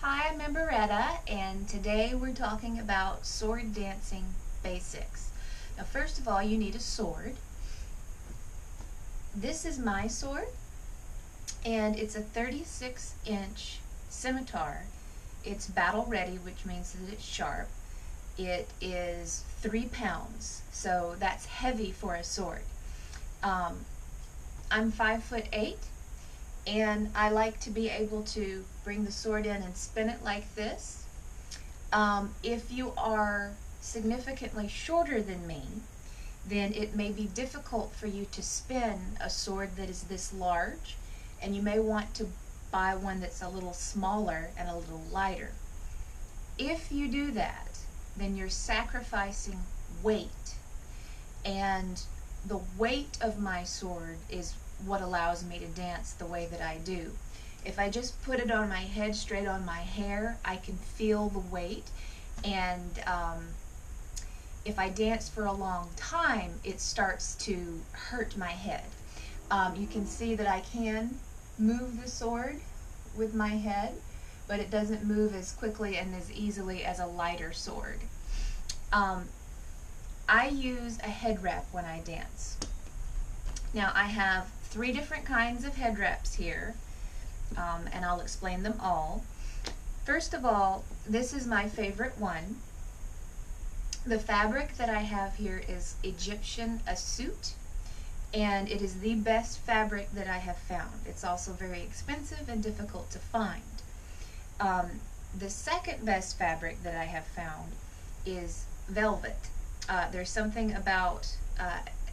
Hi, I'm Amberetta, and today we're talking about sword dancing basics. Now, first of all, you need a sword. This is my sword, and it's a 36-inch scimitar. It's battle ready, which means that it's sharp. It is 3 pounds, so that's heavy for a sword. I'm 5'8", and I like to be able to bring the sword in and spin it like this. If you are significantly shorter than me, then it may be difficult for you to spin a sword that is this large, and you may want to buy one that's a little smaller and a little lighter. If you do that, then you're sacrificing weight, and the weight of my sword is what allows me to dance the way that I do. If I just put it on my head, straight on my hair, I can feel the weight, and if I dance for a long time, it starts to hurt my head. You can see that I can move the sword with my head, but it doesn't move as quickly and as easily as a lighter sword. I use a head wrap when I dance. Now, I have 3 different kinds of head wraps here, and I'll explain them all. First of all, this is my favorite one. The fabric that I have here is Egyptian Asute, and it is the best fabric that I have found. It's also very expensive and difficult to find. The second best fabric that I have found is velvet. There's something about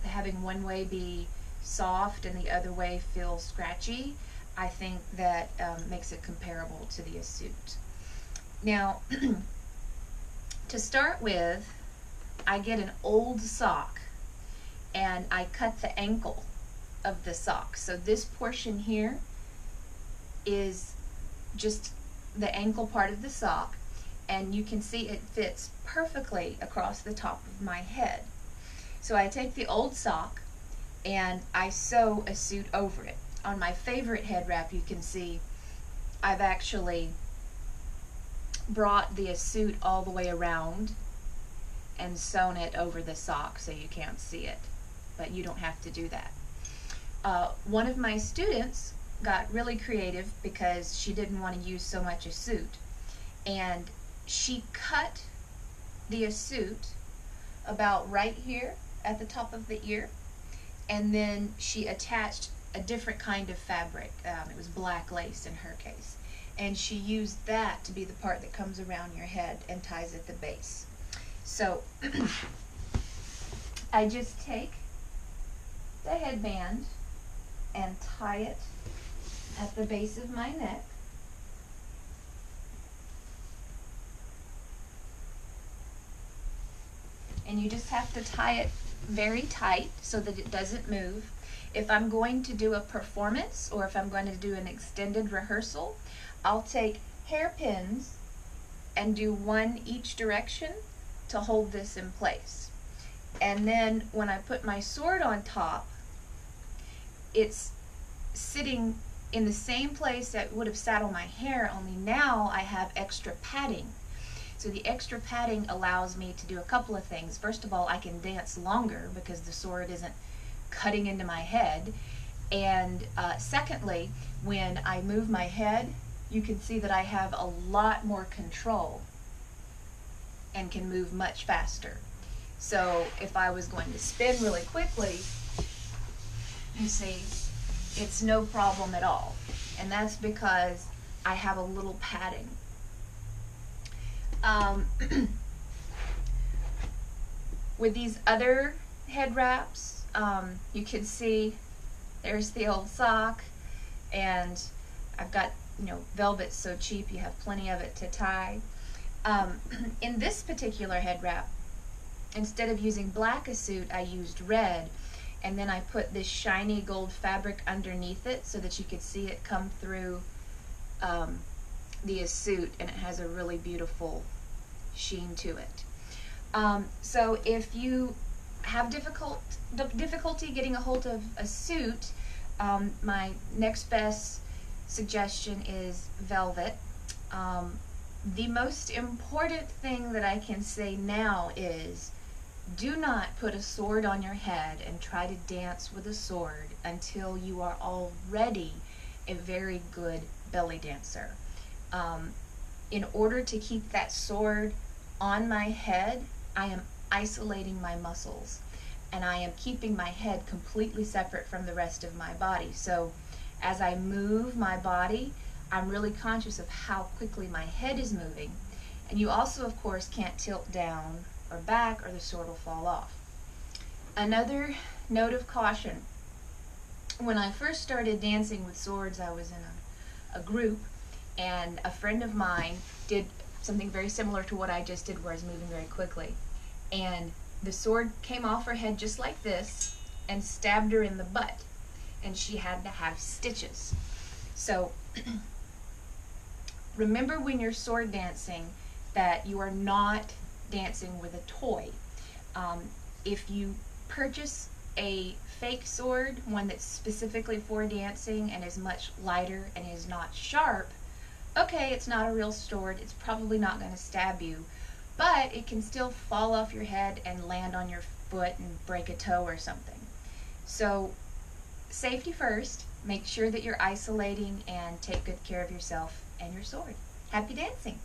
having one way be soft and the other way feel scratchy. I think that makes it comparable to the Asute. Now, to start with, I get an old sock and I cut the ankle of the sock. So this portion here is just the ankle part of the sock, and you can see it fits perfectly across the top of my head. So I take the old sock and I sew a suit over it. On my favorite head wrap, you can see I've actually brought the suit all the way around and sewn it over the sock so you can't see it, but you don't have to do that. One of my students got really creative because she didn't want to use so much Asute, and she cut the Asute about right here at the top of the ear, and then she attached a different kind of fabric. It was black lace in her case, and she used that to be the part that comes around your head and ties at the base. So I just take the headband and tie it at the base of my neck. And you just have to tie it very tight so that it doesn't move. If I'm going to do a performance or if I'm going to do an extended rehearsal, I'll take hairpins and do one each direction to hold this in place. And then when I put my sword on top, it's sitting in the same place that would have sat on my hair, only now I have extra padding. So the extra padding allows me to do a couple of things. First of all, I can dance longer because the sword isn't cutting into my head. And secondly, when I move my head, you can see that I have a lot more control and can move much faster. So if I was going to spin really quickly, you see, it's no problem at all. And that's because I have a little padding. With these other head wraps, you can see there's the old sock, and I've got, velvet so cheap you have plenty of it to tie. In this particular head wrap, instead of using black Asute, I used red, and then I put this shiny gold fabric underneath it so that you could see it come through the Asute, and it has a really beautiful sheen to it. So if you have difficulty getting a hold of a suit, my next best suggestion is velvet. The most important thing that I can say now is, do not put a sword on your head and try to dance with a sword until you are already a very good belly dancer. In order to keep that sword on my head, I am isolating my muscles and I am keeping my head completely separate from the rest of my body. So as I move my body, I'm really conscious of how quickly my head is moving. And you also, of course, can't tilt down or back or the sword will fall off. Another note of caution: when I first started dancing with swords, I was in a group, and a friend of mine did something very similar to what I just did, where I was moving very quickly. And the sword came off her head just like this and stabbed her in the butt, and she had to have stitches. So remember, when you're sword dancing, that you are not dancing with a toy. If you purchase a fake sword, one that's specifically for dancing and is much lighter and is not sharp, okay, it's not a real sword, it's probably not going to stab you, but it can still fall off your head and land on your foot and break a toe or something. So safety first, make sure that you're isolating and take good care of yourself and your sword. Happy dancing!